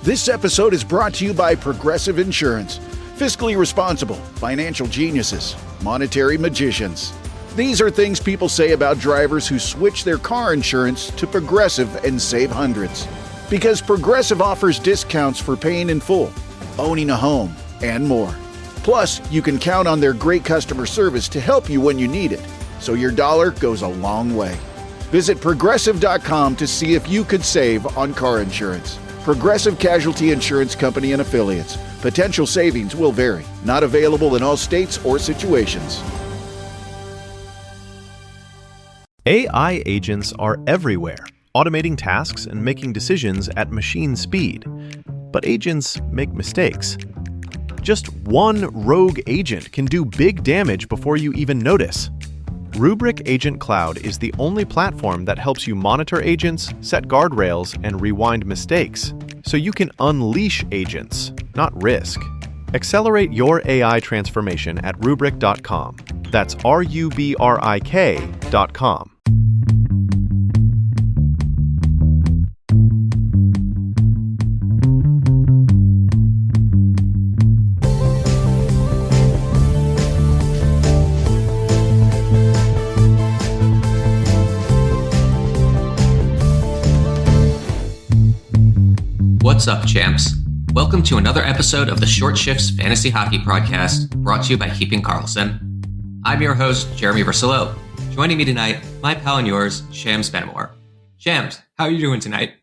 This episode is brought to you by Progressive Insurance. Fiscally responsible, financial geniuses, monetary magicians. These are things people say about drivers who switch their car insurance to Progressive and save hundreds. Because Progressive offers discounts for paying in full, owning a home, and more. Plus, you can count on their great customer service to help you when you need it, so your dollar goes a long way. Visit Progressive.com to see if you could save on car insurance. Progressive Casualty Insurance Company and Affiliates. Potential savings will vary. Not available in all states or situations. AI agents are everywhere, automating tasks and making decisions at machine speed. But agents make mistakes. Just one rogue agent can do big damage before you even notice. Rubrik Agent Cloud is the only platform that helps you monitor agents, set guardrails, and rewind mistakes, so you can unleash agents, not risk. Accelerate your AI transformation at Rubrik.com. That's RUBRIK.com. What's up, champs? Welcome to another episode of the Short Shifts Fantasy Hockey Podcast, brought to you by Keeping Carlson. I'm your host, Jeremy Versillo. Joining me tonight, my pal and yours, Shams Benamor. Shams, how are you doing tonight?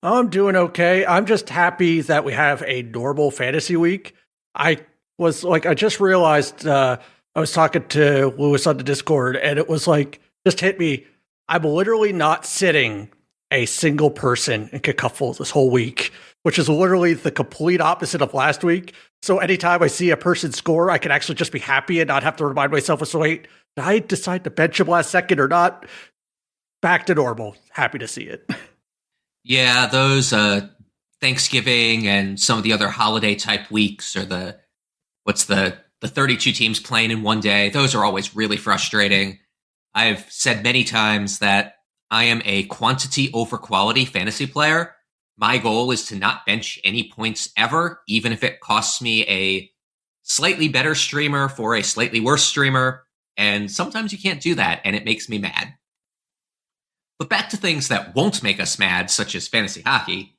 I'm doing okay. I'm just happy that we have a normal fantasy week. I just realized I was talking to Lewis on the Discord, and it was like, just hit me. I'm literally not sitting a single person in Cacuffull this whole week, which is literally the complete opposite of last week. So anytime I see a person score, I can actually just be happy and not have to remind myself, so wait, did I decide to bench him last second or not? Back to normal. Happy to see it. Yeah, those Thanksgiving and some of the other holiday type weeks, or the 32 teams playing in one day, those are always really frustrating. I've said many times that I am a quantity over quality fantasy player. My goal is to not bench any points ever, even if it costs me a slightly better streamer for a slightly worse streamer. And sometimes you can't do that, and it makes me mad. But back to things that won't make us mad, such as fantasy hockey.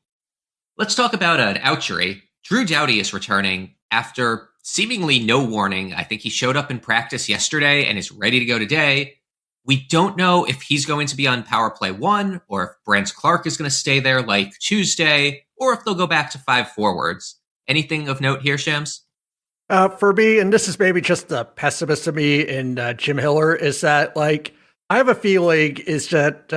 Let's talk about an ouchery. Drew Doughty is returning after seemingly no warning. I think he showed up in practice yesterday and is ready to go today. We don't know if he's going to be on power play 1, or if Brent Clark is going to stay there like Tuesday, or if they'll go back to 5 forwards. Anything of note here, Shams? For me, and this is maybe just the pessimist of me and Jim Hiller, is that I have a feeling is that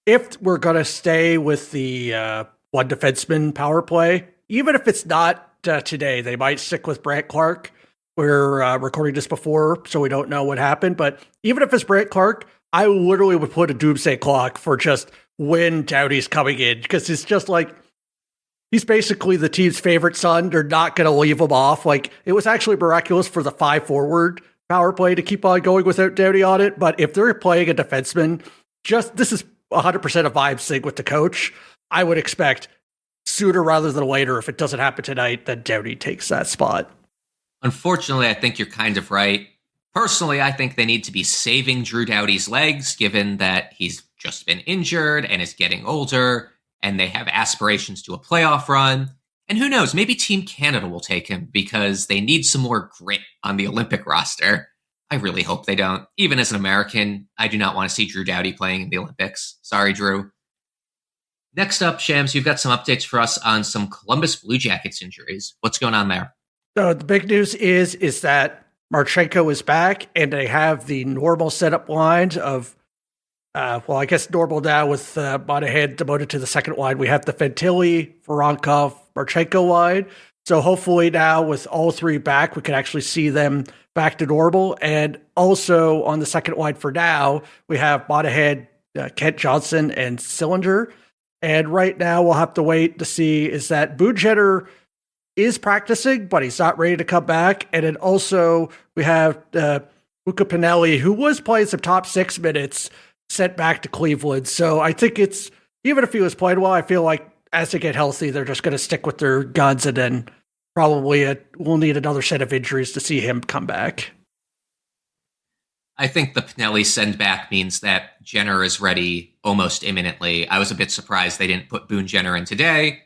if we're going to stay with the one defenseman power play, even if it's not today, they might stick with Brent Clark. We're recording this before, so we don't know what happened. But even if it's Brent Clark, I literally would put a doomsday clock for just when Doughty's coming in, because it's just he's basically the team's favorite son. They're not going to leave him off. It was actually miraculous for the 5 forward power play to keep on going without Doughty on it. But if they're playing a defenseman, this is 100% a vibe sync with the coach. I would expect sooner rather than later, if it doesn't happen tonight, that Doughty takes that spot. Unfortunately, I think you're kind of right. Personally, I think they need to be saving Drew Doughty's legs, given that he's just been injured and is getting older, and they have aspirations to a playoff run. And who knows, maybe Team Canada will take him because they need some more grit on the Olympic roster. I really hope they don't. Even as an American, I do not want to see Drew Doughty playing in the Olympics. Sorry, Drew. Next up, Shams, you've got some updates for us on some Columbus Blue Jackets injuries. What's going on there? So the big news is that Marchenko is back, and they have the normal setup lines of, I guess normal now with Monahan demoted to the second line. We have the Fantilli, Voronkov, Marchenko line. So hopefully now with all 3 back, we can actually see them back to normal. And also on the second line for now, we have Monahan, Kent Johnson, and Sillinger. And right now we'll have to wait to see is that Boone is practicing, but he's not ready to come back. And then also we have Luca Pinelli, who was playing some top 6 minutes, sent back to Cleveland. So I think even if he was playing well, I feel like as they get healthy, they're just going to stick with their guns, and then probably we'll need another set of injuries to see him come back. I think the Pinelli send back means that Jenner is ready almost imminently. I was a bit surprised they didn't put Boone Jenner in today.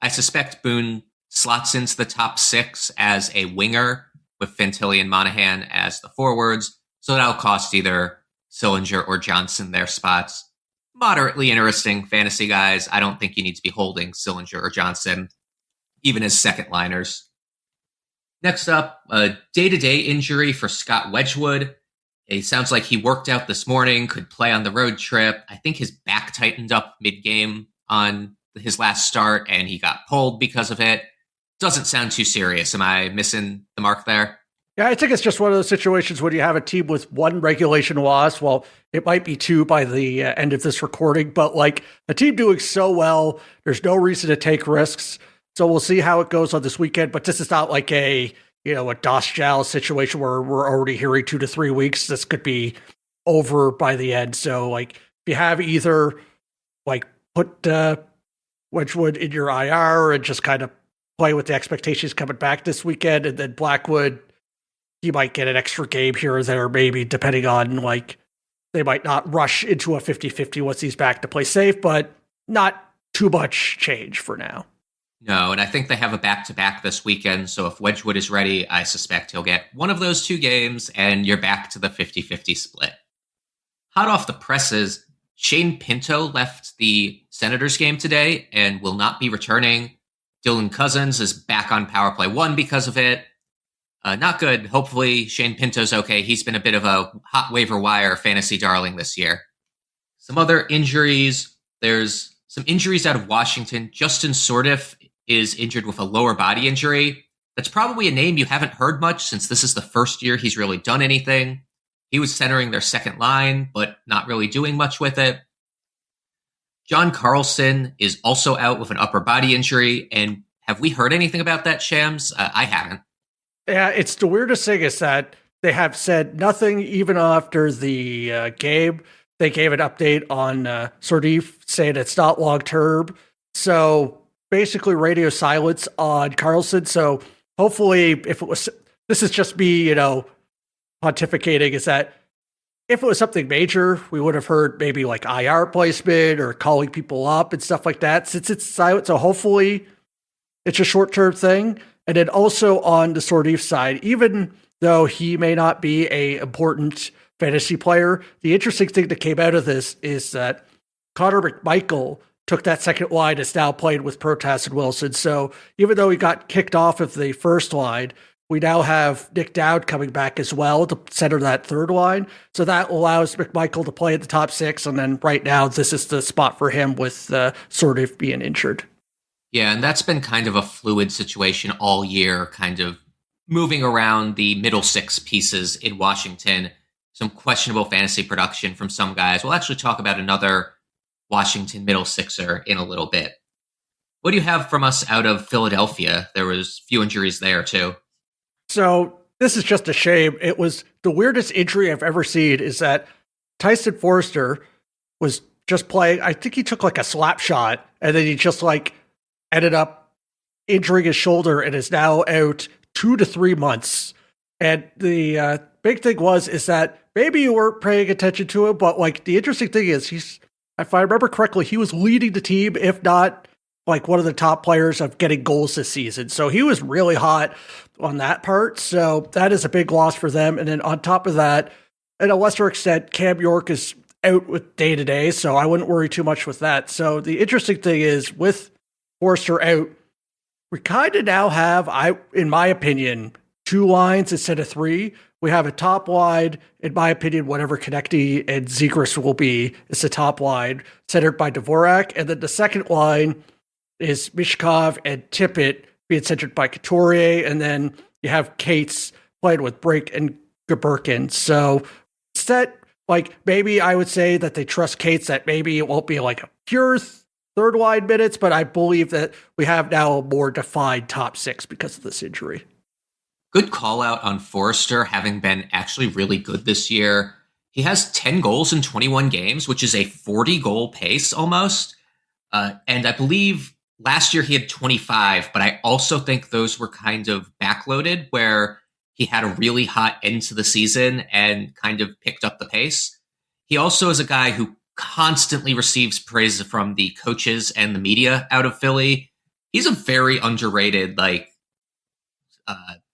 I suspect Boone slots into the top 6 as a winger with Fantilli and Monahan as the forwards. So that'll cost either Sillinger or Johnson their spots. Moderately interesting fantasy guys. I don't think you need to be holding Sillinger or Johnson, even as second liners. Next up, a day-to-day injury for Scott Wedgewood. It sounds like he worked out this morning, could play on the road trip. I think his back tightened up mid-game on his last start, and he got pulled because of it. Doesn't sound too serious. Am I missing the mark there? Yeah, I think it's just one of those situations when you have a team with one regulation loss. Well, it might be 2 by the end of this recording, but like a team doing so well, there's no reason to take risks. So we'll see how it goes on this weekend. But this is not like a Dostjal situation where we're already hearing 2 to 3 weeks. This could be over by the end. So like if you have either like put Wedgewood in your IR and just kind of play with the expectations coming back this weekend, and then Blackwood, he might get an extra game here or there, maybe, depending on, like, they might not rush into a 50-50 once he's back to play safe, but not too much change for now. No, and I think they have a back-to-back this weekend, so if Wedgewood is ready, I suspect he'll get one of those 2 games, and you're back to the 50-50 split. Hot off the presses, Shane Pinto left the Senators game today and will not be returning. Dylan Cozens is back on power play 1 because of it. Not good. Hopefully Shane Pinto's okay. He's been a bit of a hot waiver wire fantasy darling this year. Some other injuries. There's some injuries out of Washington. Justin Sourdif is injured with a lower body injury. That's probably a name you haven't heard much since this is the first year he's really done anything. He was centering their second line, but not really doing much with it. John Carlson is also out with an upper body injury. And have we heard anything about that, Shams? I haven't. Yeah, it's the weirdest thing is that they have said nothing even after the game. They gave an update on Sourdif saying it's not long-term. So basically radio silence on Carlson. So hopefully if it was, this is just me, pontificating, is that if it was something major, we would have heard maybe like IR placement or calling people up and stuff like that, since it's silent. So hopefully it's a short-term thing. And then also on the Sourdif side, even though he may not be a important fantasy player, the interesting thing that came out of this is that Connor McMichael took that second line, is now played with Protas and Wilson. So even though he got kicked off of the first line, we now have Nick Dowd coming back as well to center that third line. So that allows McMichael to play at the top 6. And then right now, this is the spot for him with Sourdif being injured. Yeah, and that's been kind of a fluid situation all year, kind of moving around the middle 6 pieces in Washington. Some questionable fantasy production from some guys. We'll actually talk about another Washington middle 6er in a little bit. What do you have from us out of Philadelphia? There was a few injuries there, too. So this is just a shame. It was the weirdest injury I've ever seen, is that Tyson Foerster was just playing. I think he took like a slap shot, and then he just like ended up injuring his shoulder and is now out 2 to 3 months. And the big thing is that maybe you weren't paying attention to him, but like the interesting thing is if I remember correctly, he was leading the team, if not like one of the top players of getting goals this season. So he was really hot on that part. So that is a big loss for them. And then on top of that, at a lesser extent, Cam York is out with day-to-day, so I wouldn't worry too much with that. So the interesting thing is with Foerster out, we kind of now have, in my opinion, 2 lines instead of 3. We have a top line, in my opinion, whatever Konecny and Zegras will be, is the top line, centered by Dvorak. And then the second line is Michkov and Tippett being centered by Couturier. And then you have Cates playing with Brink and Gavrikov. So maybe I would say that they trust Cates, that maybe it won't be like a pure third line minutes, but I believe that we have now a more defined top 6 because of this injury. Good call out on Foerster having been actually really good this year. He has 10 goals in 21 games, which is a 40 goal pace almost. And I believe last year he had 25, but I also think those were kind of backloaded where he had a really hot end to the season and kind of picked up the pace. He also is a guy who constantly receives praise from the coaches and the media out of Philly. He's a very underrated,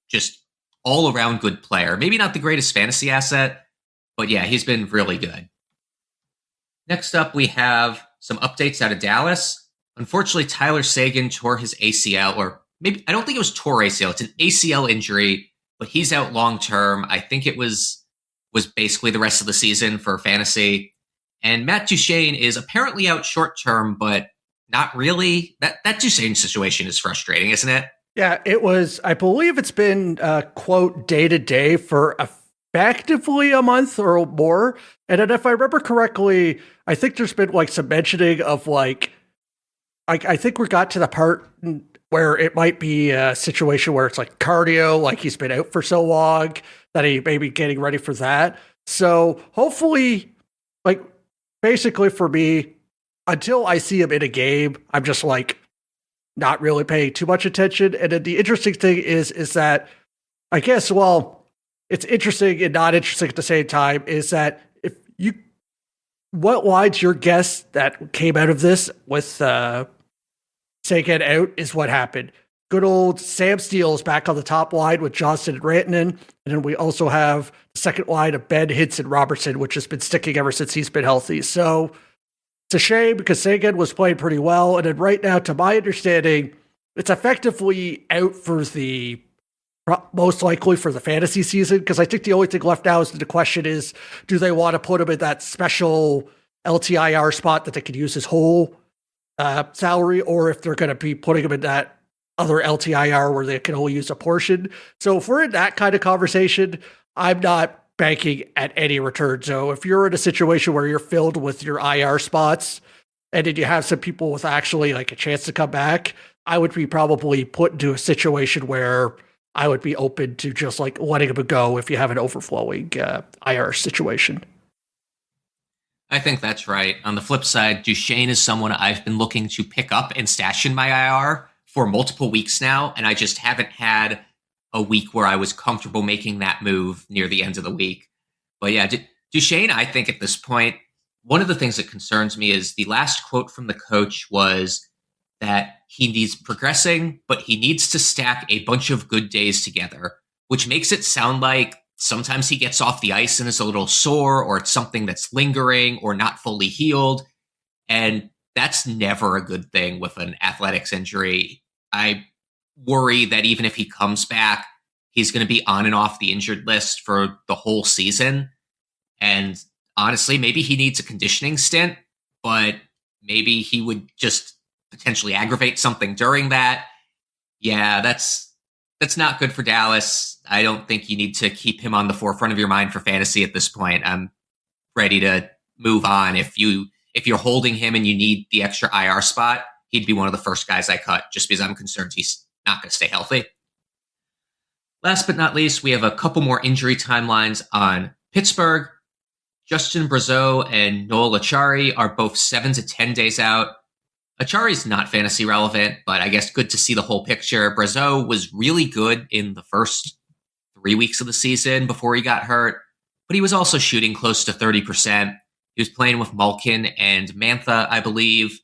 just all around good player. Maybe not the greatest fantasy asset, but yeah, he's been really good. Next up, we have some updates out of Dallas. Unfortunately, Tyler Seguin tore his ACL, or maybe, I don't think it was tore ACL. It's an ACL injury, but he's out long term. I think it was basically the rest of the season for fantasy. And Matt Duchene is apparently out short term, but not really. That Duchene situation is frustrating, isn't it? Yeah, it was. I believe it's been, quote, day to day for effectively a month or more. And then if I remember correctly, I think there's been like some mentioning of like, I think we got to the part where it might be a situation where it's like cardio, like he's been out for so long that he may be getting ready for that. So hopefully, like basically for me, until I see him in a game, I'm just like not really paying too much attention. And then the interesting thing is that I guess, well, it's interesting and not interesting at the same time is that what line's your guess that came out of this with Seguin out is what happened. Good old Sam Steele is back on the top line with Johnson and Rantanen. And then we also have the second line of Ben, Hintz, and Robertson, which has been sticking ever since he's been healthy. So it's a shame because Seguin was playing pretty well. And then right now, to my understanding, it's effectively out for the most likely for the fantasy season, because I think the only thing left now is the question is, do they want to put him in that special LTIR spot that they could use his whole salary, or if they're going to be putting him in that other LTIR where they can only use a portion. So if we're in that kind of conversation, I'm not banking at any return. So if you're in a situation where you're filled with your IR spots and then you have some people with actually like a chance to come back, I would be probably put into a situation where I would be open to just like letting him go if you have an overflowing IR situation. I think that's right. On the flip side, Duchene is someone I've been looking to pick up and stash in my IR for multiple weeks now, and I just haven't had a week where I was comfortable making that move near the end of the week. But yeah, Duchene, I think at this point, one of the things that concerns me is the last quote from the coach was that he needs progressing, but he needs to stack a bunch of good days together, which makes it sound like sometimes he gets off the ice and is a little sore, or it's something that's lingering or not fully healed. And that's never a good thing with an athletics injury. I worry that even if he comes back, he's going to be on and off the injured list for the whole season. And honestly, maybe he needs a conditioning stint, but maybe he would just potentially aggravate something during that. Yeah, that's not good for Dallas. I don't think you need to keep him on the forefront of your mind for fantasy at this point. I'm ready to move on. If you're holding him and you need the extra IR spot, he'd be one of the first guys I cut just because I'm concerned he's not going to stay healthy. Last but not least, we have a couple more injury timelines on Pittsburgh. Justin Brazeau and Noel Acciari are both 7 to 10 days out. Acciari's not fantasy relevant, but I guess good to see the whole picture. Brazeau was really good in the first 3 weeks of the season before he got hurt, but he was also shooting close to 30%. He was playing with Malkin and Mantha, I believe.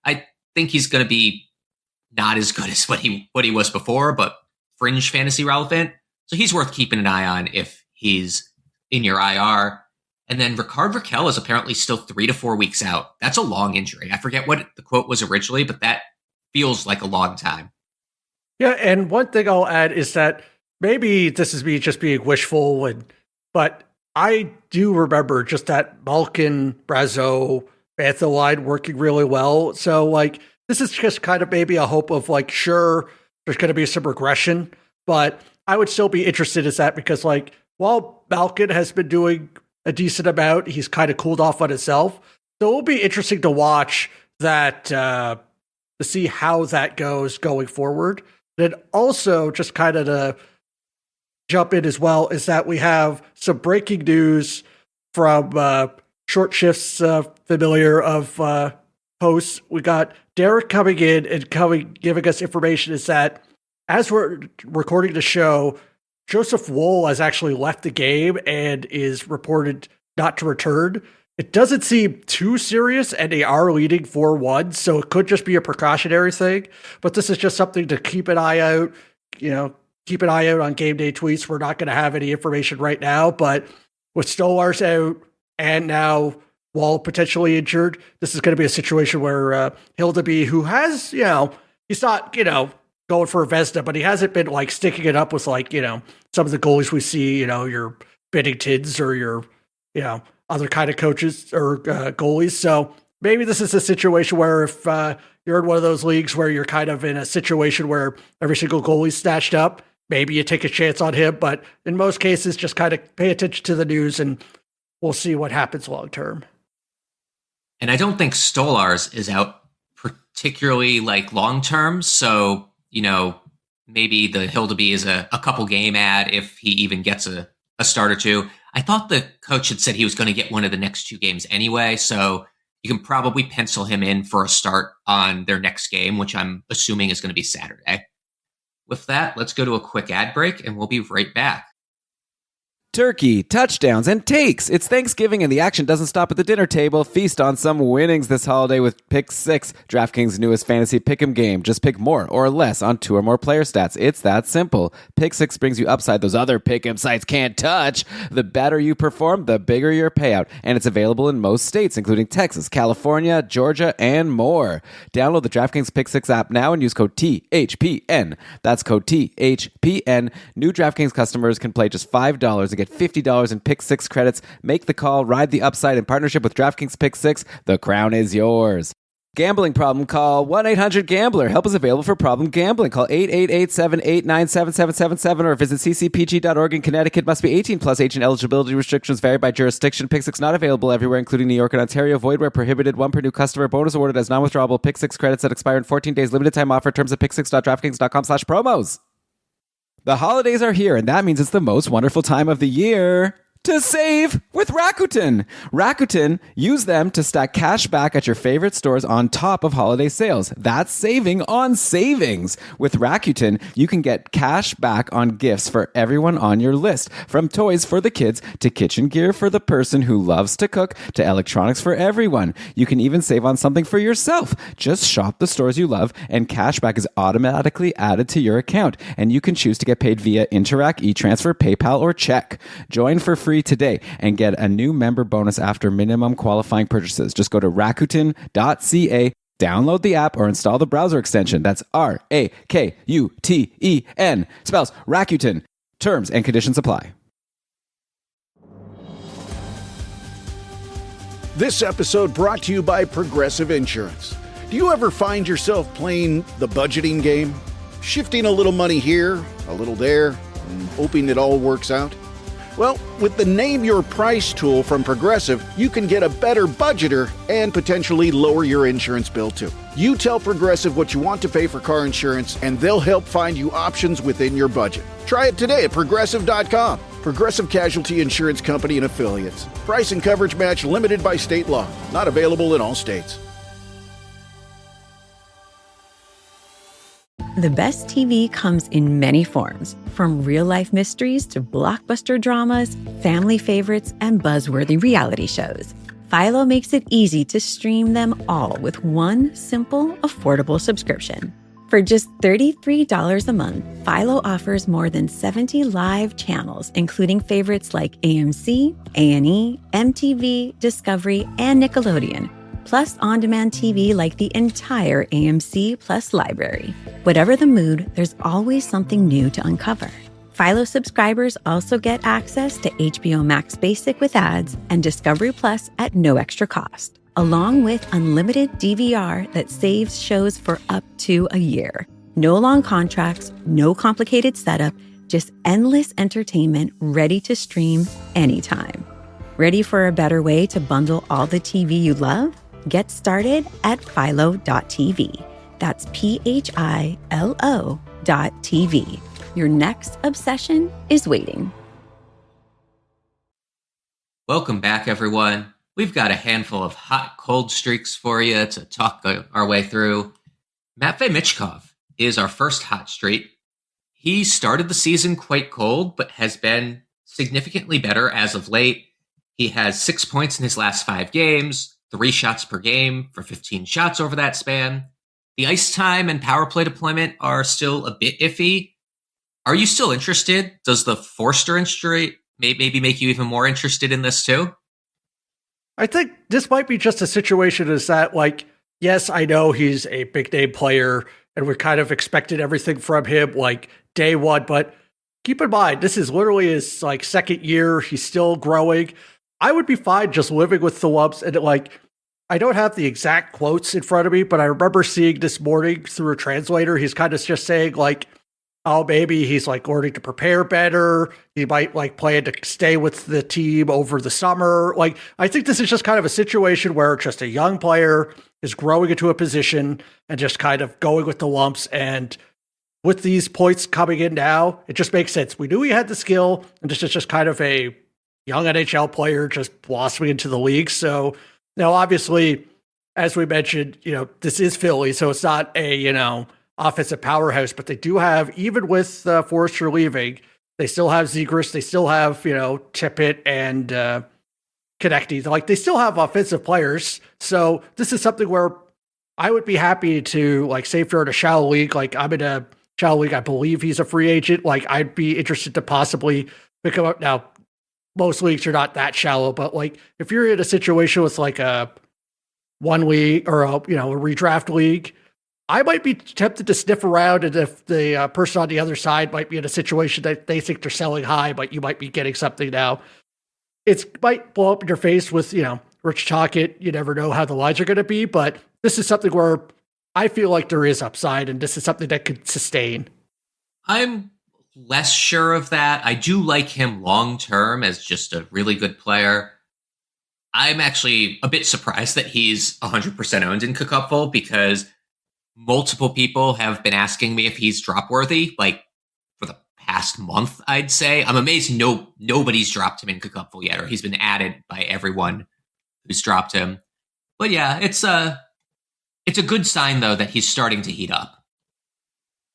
I think he's going to be not as good as what he was before, but fringe fantasy relevant. So he's worth keeping an eye on if he's in your IR. And then Rickard Rakell is apparently still 3 to 4 weeks out. That's a long injury. I forget what the quote was originally, but that feels like a long time. Yeah, and one thing I'll add is that maybe this is me just being wishful, but I do remember just that Malkin, Brazeau, Mantha line working really well. So like this is just kind of maybe a hope of like, sure, there's going to be some regression, but I would still be interested in that because like while Malkin has been doing a decent amount, he's kind of cooled off on himself. So it will be interesting to watch that, to see how that goes going forward. Then also just kind of to jump in as well is that we have some breaking news from Short Shifts familiar of posts. We got Derek coming in and giving us information is that as we're recording the show, Joseph Woll has actually left the game and is reported not to return. It doesn't seem too serious, and they are leading 4-1, so it could just be a precautionary thing. But this is just something to keep an eye out. Keep an eye out on game day tweets. We're not going to have any information right now, but with Stolarz out and now Woll potentially injured, this is going to be a situation where Hildeby, who has, he's not, going for a Vezina, but he hasn't been like sticking it up with some of the goalies we see, your Binningtons or your, other kind of coaches or goalies. So maybe this is a situation where if you're in one of those leagues where you're kind of in a situation where every single goalie's snatched up, maybe you take a chance on him. But in most cases, just kind of pay attention to the news and we'll see what happens long term. And I don't think Stolarz is out particularly long term. So, maybe the Hildeby is a couple game ad if he even gets a start or two. I thought the coach had said he was going to get one of the next 2 games anyway. So you can probably pencil him in for a start on their next game, which I'm assuming is going to be Saturday. With that, let's go to a quick ad break and we'll be right back. Turkey, touchdowns, and takes. It's Thanksgiving and the action doesn't stop at the dinner table. Feast on some winnings this holiday with Pick 6, DraftKings' newest fantasy pick'em game. Just pick more or less on 2 or more player stats. It's that simple. Pick 6 brings you upside those other pick'em sites can't touch. The better you perform, the bigger your payout. And it's available in most states, including Texas, California, Georgia, and more. Download the DraftKings Pick 6 app now and use code THPN. That's code THPN. New DraftKings customers can play just $5 and get $50 in Pick 6 credits. Make the call, ride the upside in partnership with DraftKings Pick 6. The crown is yours. Gambling problem? Call 1-800-GAMBLER. Help is available for problem gambling. Call 888-789-7777 or visit ccpg.org in Connecticut. Must be 18 plus. Age and eligibility restrictions vary by jurisdiction. Pick 6 not available everywhere, including New York and Ontario. Void where prohibited. 1 per new customer. Bonus awarded as non-withdrawable Pick 6 credits that expire in 14 days. Limited time offer. Terms at pick6.draftkings.com/promos. The holidays are here, and that means it's the most wonderful time of the year to save with Rakuten. Rakuten, use them to stack cash back at your favorite stores on top of holiday sales. That's saving on savings. With Rakuten, you can get cash back on gifts for everyone on your list. From toys for the kids to kitchen gear for the person who loves to cook to electronics for everyone. You can even save on something for yourself. Just shop the stores you love and cash back is automatically added to your account. And you can choose to get paid via Interac, e-transfer, PayPal, or check. Join for free today and get a new member bonus after minimum qualifying purchases. Just go to Rakuten.ca, download the app, or install the browser extension. That's Rakuten. Spells Rakuten. Terms and conditions apply. This episode brought to you by Progressive Insurance. Do you ever find yourself playing the budgeting game? Shifting a little money here, a little there, and hoping it all works out? Well, with the Name Your Price tool from Progressive, you can get a better budgeter and potentially lower your insurance bill too. You tell Progressive what you want to pay for car insurance, and they'll help find you options within your budget. Try it today at Progressive.com. Progressive Casualty Insurance Company and Affiliates. Price and coverage match limited by state law. Not available in all states. The best TV comes in many forms, from real-life mysteries to blockbuster dramas, family favorites, and buzzworthy reality shows. Philo makes it easy to stream them all with one simple, affordable subscription. For just $33 a month, Philo offers more than 70 live channels, including favorites like AMC, A&E, MTV, Discovery, and Nickelodeon, plus on-demand TV like the entire AMC Plus library. Whatever the mood, there's always something new to uncover. Philo subscribers also get access to HBO Max Basic with ads and Discovery Plus at no extra cost, along with unlimited DVR that saves shows for up to a year. No long contracts, no complicated setup, just endless entertainment ready to stream anytime. Ready for a better way to bundle all the TV you love? Get started at Philo.tv. That's PHILO.tv. Your next obsession is waiting. Welcome back, everyone. We've got a handful of hot, cold streaks for you to talk our way through. Matvei Michkov is our first hot streak. He started the season quite cold, but has been significantly better as of late. He has 6 points in his last 5 games, 3 shots per game for 15 shots over that span. The ice time and power play deployment are still a bit iffy. Are you still interested? Does the Foerster injury maybe make you even more interested in this too? I think this might be just a situation is that, like, yes, I know he's a big name player and we kind of expected everything from him like day one, but keep in mind, this is literally his like second year. He's still growing. I would be fine just living with the lumps. And like, I don't have the exact quotes in front of me, but I remember seeing this morning through a translator, he's kind of just saying like, oh, maybe he's like learning to prepare better. He might like plan to stay with the team over the summer. Like, I think this is just kind of a situation where just a young player is growing into a position and just kind of going with the lumps. And with these points coming in now, it just makes sense. We knew he had the skill, and this is just kind of a young NHL player just blossoming into the league. So now, obviously, as we mentioned, this is Philly, so it's not a, offensive powerhouse, but they do have, even with Foerster leaving, they still have Zegras, they still have, Tippett and Konecny. Like, they still have offensive players. So this is something where I would be happy to, like, say if you're in a shallow league, like I'm in a shallow league, I believe he's a free agent. Like, I'd be interested to possibly pick him up. Now, most leagues are not that shallow, but like if you're in a situation with like a one league or a redraft league, I might be tempted to sniff around, and if the person on the other side might be in a situation that they think they're selling high, but you might be getting something now. It might blow up in your face with, Rich Tocchet. You never know how the lines are going to be, but this is something where I feel like there is upside, and this is something that could sustain. I'm less sure of that. I do like him long-term as just a really good player. I'm actually a bit surprised that he's 100% owned in Cupful, because multiple people have been asking me if he's drop-worthy, like, for the past month, I'd say. I'm amazed nobody's dropped him in Cupful yet, or he's been added by everyone who's dropped him. But yeah, it's a good sign, though, that he's starting to heat up.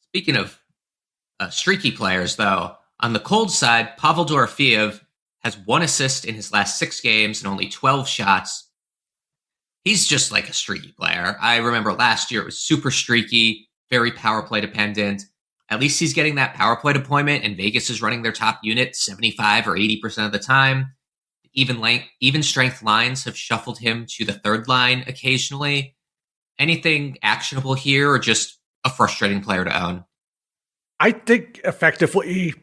Speaking of streaky players, though, on the cold side, Pavel Dorofeyev has 1 assist in his last 6 games and only 12 shots. He's just like a streaky player. I remember last year it was super streaky, very power play dependent. At least he's getting that power play deployment, and Vegas is running their top unit 75 or 80% of the time. Even strength lines have shuffled him to the third line occasionally. Anything actionable here, or just a frustrating player to own? I think effectively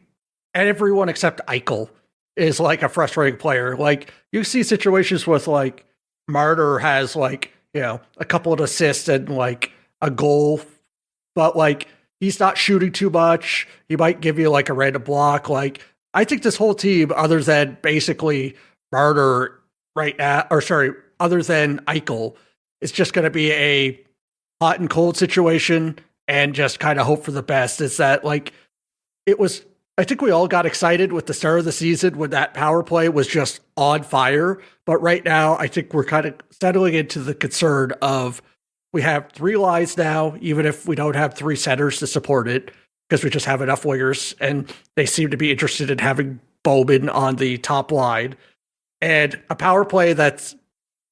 everyone except Eichel is like a frustrating player. Like, you see situations with like Martyr has like, a couple of assists and like a goal, but like he's not shooting too much. He might give you like a random block. Like, I think this whole team, other than basically Martyr other than Eichel, it's just going to be a hot and cold situation, and just kind of hope for the best. Is that like, I think we all got excited with the start of the season when that power play was just on fire. But right now, I think we're kind of settling into the concern of we have 3 lines now, even if we don't have 3 centers to support it, because we just have enough wingers, and they seem to be interested in having Bowman on the top line. And a power play that's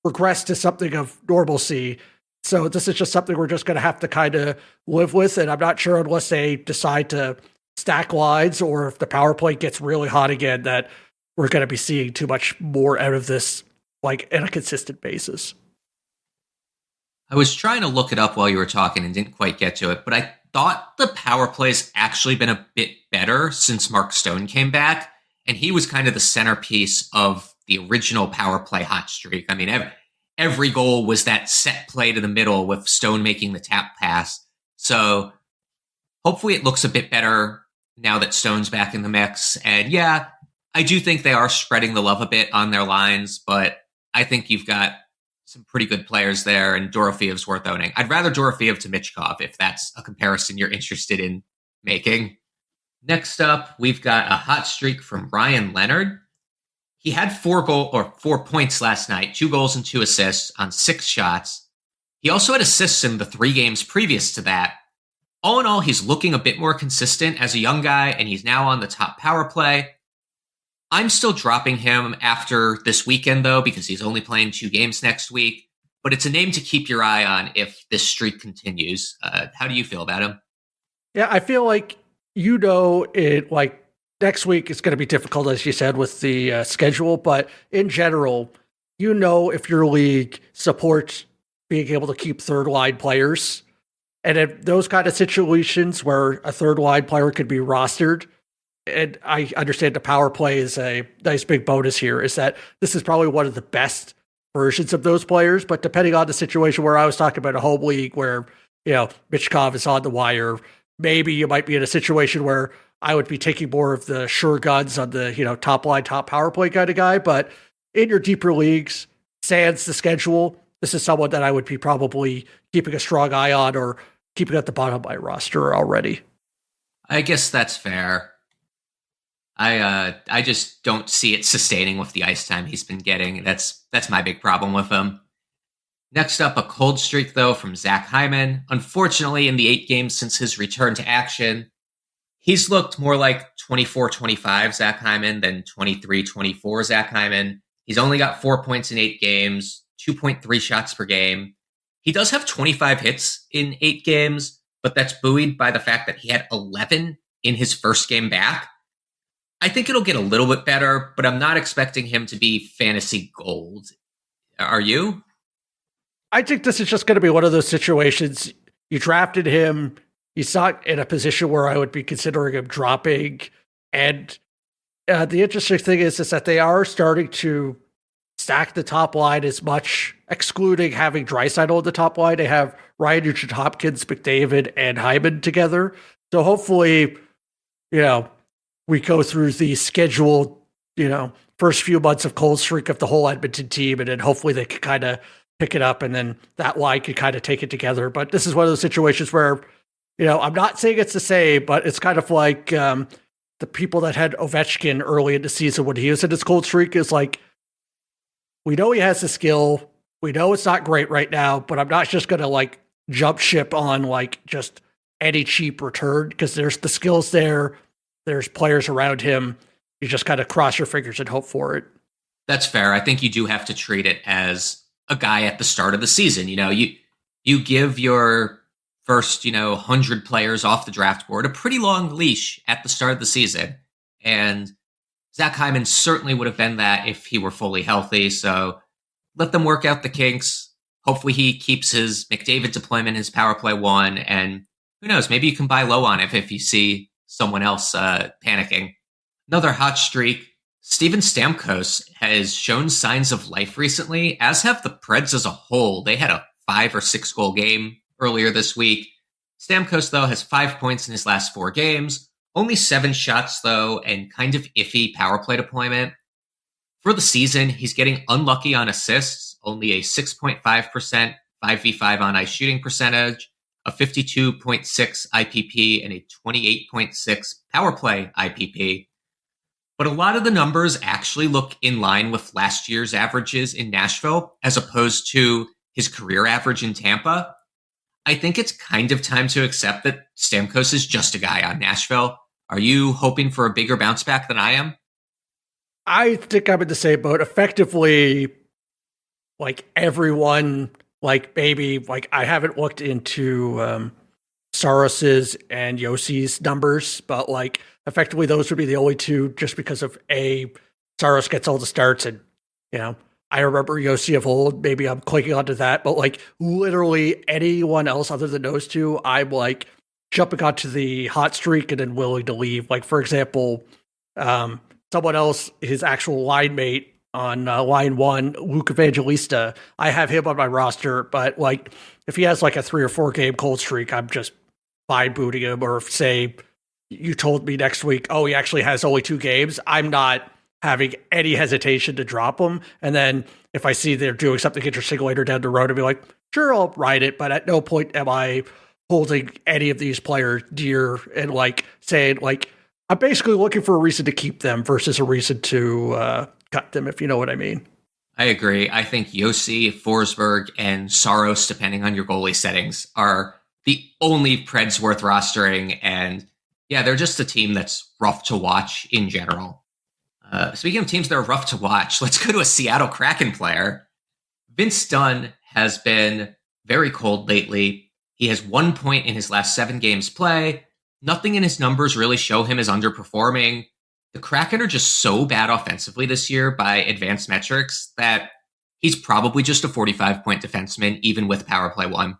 regressed to something of normalcy. So this is just something we're just going to have to kind of live with. And I'm not sure, unless they decide to stack lines, or if the power play gets really hot again, that we're going to be seeing too much more out of this, like, on a consistent basis. I was trying to look it up while you were talking and didn't quite get to it, but I thought the power play's actually been a bit better since Mark Stone came back, and he was kind of the centerpiece of the original power play hot streak. I mean, every goal was that set play to the middle with Stone making the tap pass. So hopefully it looks a bit better now that Stone's back in the mix. And yeah, I do think they are spreading the love a bit on their lines, but I think you've got some pretty good players there, and Dorofeyev's worth owning. I'd rather Dorofeyev to Michkov, if that's a comparison you're interested in making. Next up, we've got a hot streak from Ryan Leonard. He had 4 points last night, 2 goals and 2 assists on 6 shots. He also had assists in the 3 games previous to that. All in all, he's looking a bit more consistent as a young guy, and he's now on the top power play. I'm still dropping him after this weekend, though, because he's only playing 2 games next week. But it's a name to keep your eye on if this streak continues. How do you feel about him? Yeah, I feel like, it like next week is going to be difficult, as you said, with the schedule. But in general, if your league supports being able to keep third line players, and in those kind of situations where a third line player could be rostered, and I understand the power play is a nice big bonus here, is that this is probably one of the best versions of those players. But depending on the situation where I was talking about a home league where, Michkov is on the wire, maybe you might be in a situation where I would be taking more of the sure guns on the, top line, top power play kind of guy. But in your deeper leagues, sans the schedule, this is someone that I would be probably keeping a strong eye on or keeping at the bottom of my roster already. I guess that's fair. I just don't see it sustaining with the ice time he's been getting. That's my big problem with him. Next up, a cold streak, though, from Zach Hyman. Unfortunately, in the 8 games since his return to action, he's looked more like 24-25 Zach Hyman than 23-24 Zach Hyman. He's only got 4 points in 8 games, 2.3 shots per game. He does have 25 hits in 8 games, but that's buoyed by the fact that he had 11 in his first game back. I think it'll get a little bit better, but I'm not expecting him to be fantasy gold. Are you? I think this is just going to be one of those situations. You drafted him. He's not in a position where I would be considering him dropping. And the interesting thing is that they are starting to stack the top line as much, excluding having Draisaitl on the top line. They have Ryan Nugent-Hopkins, McDavid, and Hyman together. So hopefully, we go through the scheduled, first few months of cold streak of the whole Edmonton team, and then hopefully they can kind of pick it up, and then that line could kind of take it together. But this is one of those situations where, I'm not saying it's the same, but it's kind of like the people that had Ovechkin early in the season when he was in his cold streak is like, we know he has the skill. We know it's not great right now, but I'm not just going to jump ship on just any cheap return, because there's the skills there. There's players around him. You just kind of cross your fingers and hope for it. That's fair. I think you do have to treat it as a guy at the start of the season. You give your first, 100 players off the draft board a pretty long leash at the start of the season. And Zach Hyman certainly would have been that if he were fully healthy. So let them work out the kinks. Hopefully he keeps his McDavid deployment, his power play 1. And who knows, maybe you can buy low on it if you see someone else panicking. Another hot streak. Steven Stamkos has shown signs of life recently, as have the Preds as a whole. They had a 5 or 6 goal game earlier this week. Stamkos, though, has 5 points in his last 4 games, only 7 shots, though, and kind of iffy power play deployment. For the season, he's getting unlucky on assists, only a 6.5% 5v5 on ice shooting percentage, a 52.6 IPP, and a 28.6 power play IPP. But a lot of the numbers actually look in line with last year's averages in Nashville, as opposed to his career average in Tampa. I think it's kind of time to accept that Stamkos is just a guy on Nashville. Are you hoping for a bigger bounce back than I am? I think I'm in the same boat. Effectively, everyone, maybe, I haven't looked into Saras's and Yossi's numbers, but effectively those would be the only two, just because of Saros gets all the starts, and I remember Yossi of old. Maybe I'm clicking onto that, but literally anyone else other than those two, I'm jumping onto the hot streak and then willing to leave. For example, someone else, his actual line mate on line 1, Luke Evangelista. I have him on my roster, but if he has a 3 or 4 game cold streak, I'm just fine booting him. Or if, say, you told me next week, he actually has only 2 games, I'm not having any hesitation to drop him. And then if I see they're doing something interesting later down the road, I'll be like, sure, I'll ride it. But at no point am I holding any of these players dear and saying I'm basically looking for a reason to keep them versus a reason to cut them, if you know what I mean. I agree. I think Yossi, Forsberg, and Saros, depending on your goalie settings, are the only Preds worth rostering. And yeah, they're just a team that's rough to watch in general. Speaking of teams that are rough to watch, let's go to a Seattle Kraken player. Vince Dunn has been very cold lately. He has 1 point in his last 7 games play. Nothing in his numbers really show him as underperforming. The Kraken are just so bad offensively this year by advanced metrics that he's probably just a 45-point defenseman, even with power play 1.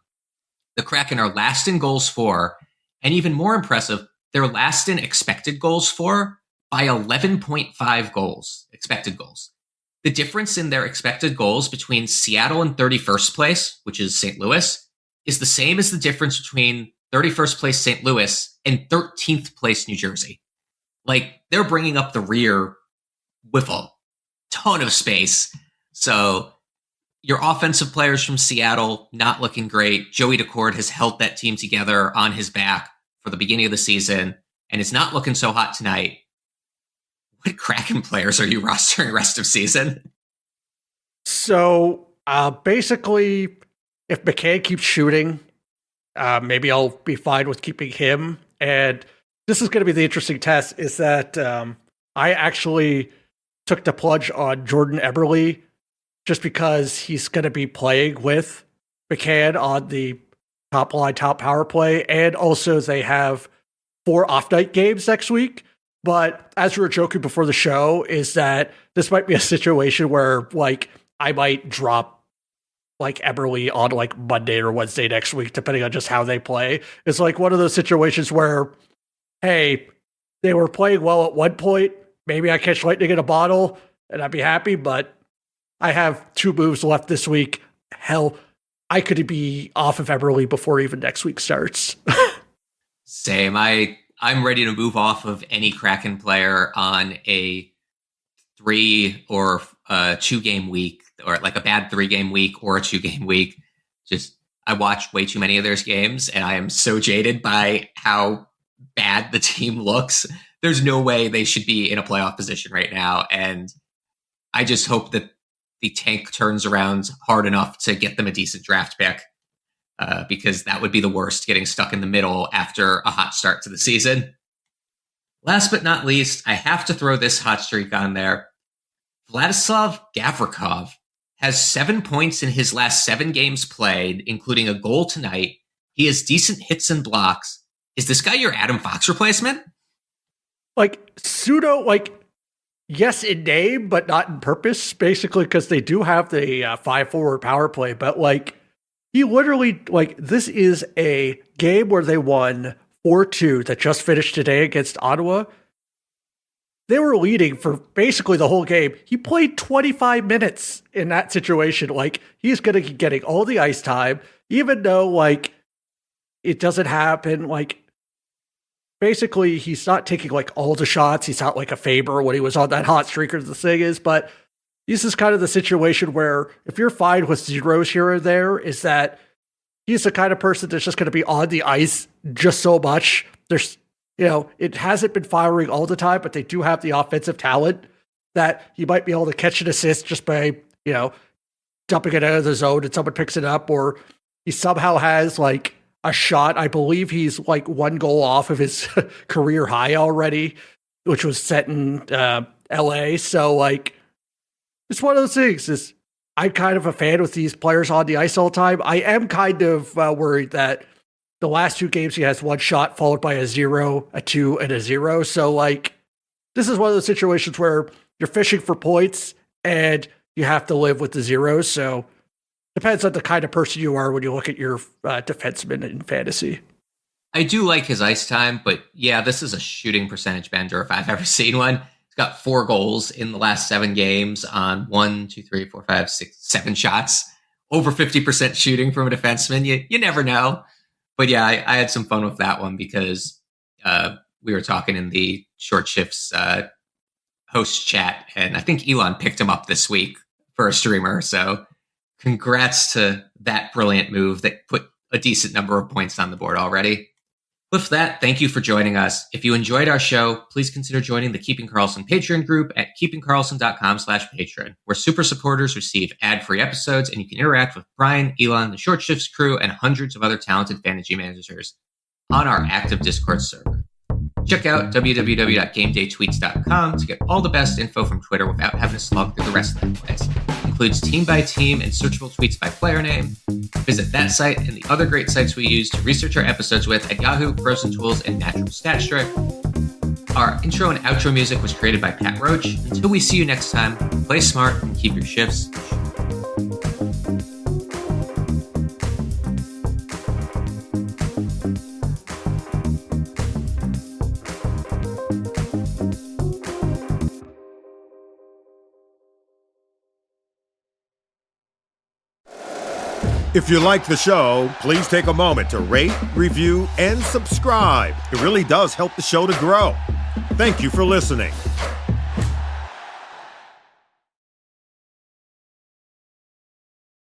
The Kraken are last in goals for, and even more impressive, they're last in expected goals for by 11.5 goals, expected goals. The difference in their expected goals between Seattle and 31st place, which is St. Louis, is the same as the difference between 31st place St. Louis and 13th place New Jersey. Like, they're bringing up the rear with a ton of space. So your offensive players from Seattle, not looking great. Joey Decord has held that team together on his back for the beginning of the season, and it's not looking so hot tonight. What Kraken players are you rostering rest of season? So basically, if McCann keeps shooting, maybe I'll be fine with keeping him. And this is going to be the interesting test, is that I actually took the plunge on Jordan Eberle just because he's going to be playing with McCann on the top line, top power play. And also they have 4 off-night games next week. But as we were joking before the show, is that this might be a situation where, like, I might drop, like, Eberle on, like, Monday or Wednesday next week, depending on just how they play. It's like one of those situations where, hey, they were playing well at one point. Maybe I catch lightning in a bottle, and I'd be happy, but I have 2 moves left this week. Hell, I could be off of Eberle before even next week starts. Same. I'm ready to move off of any Kraken player on a 3 or 2 game week, or like a bad 3 game week or a 2 game week. Just, I watched way too many of their games, and I am so jaded by how bad the team looks. There's no way they should be in a playoff position right now. And I just hope that the tank turns around hard enough to get them a decent draft pick. Because that would be the worst, getting stuck in the middle after a hot start to the season. Last but not least, I have to throw this hot streak on there. Vladislav Gavrikov has 7 points in his last 7 games played, including a goal tonight. He has decent hits and blocks. Is this guy your Adam Fox replacement? Like, pseudo, like, yes in name, but not in purpose, basically, because they do have the 5-forward power play, but, like, he literally, like, this is a game where they won 4-2 that just finished today against Ottawa. They were leading for basically the whole game. He played 25 minutes in that situation. Like, he's going to be getting all the ice time, even though, like, it doesn't happen. Like, basically, he's not taking, like, all the shots. He's not like a Faber when he was on that hot streak, or the thing is, but this is kind of the situation where if you're fine with zeros here or there, is that he's the kind of person that's just going to be on the ice just so much. There's, it hasn't been firing all the time, but they do have the offensive talent that he might be able to catch an assist just by, dumping it out of the zone and someone picks it up, or he somehow has like a shot. I believe he's like 1 goal off of his career high already, which was set in LA. So, like, it's one of those things. Is I'm kind of a fan with these players on the ice all the time. I am kind of worried that the last 2 games he has 1 shot followed by a 0, a 2, and a 0. So, like, this is one of those situations where you're fishing for points and you have to live with the zeros. So, depends on the kind of person you are when you look at your defenseman in fantasy. I do like his ice time, but yeah, this is a shooting percentage bender if I've ever seen one. Got 4 goals in the last 7 games on 1, 2, 3, 4, 5, 6, 7 shots. Over 50% shooting from a defenseman. You never know. But yeah, I had some fun with that one because we were talking in the Short Shifts host chat, and I think Elon picked him up this week for a streamer. So congrats to that brilliant move that put a decent number of points on the board already. With that, thank you for joining us. If you enjoyed our show, please consider joining the Keeping Carlson Patreon group at keepingcarlson.com/Patreon, where super supporters receive ad-free episodes and you can interact with Brian, Elon, the Short Shifts crew, and hundreds of other talented fantasy managers on our active Discord server. Check out www.gamedaytweets.com to get all the best info from Twitter without having to slog through the rest of the place. It includes team by team and searchable tweets by player name. Visit that site and the other great sites we use to research our episodes with at Yahoo, Frozen Tools, and Natural Stat Strip. Our intro and outro music was created by Pat Roach. Until we see you next time, play smart and keep your shifts. If you like the show, please take a moment to rate, review, and subscribe. It really does help the show to grow. Thank you for listening.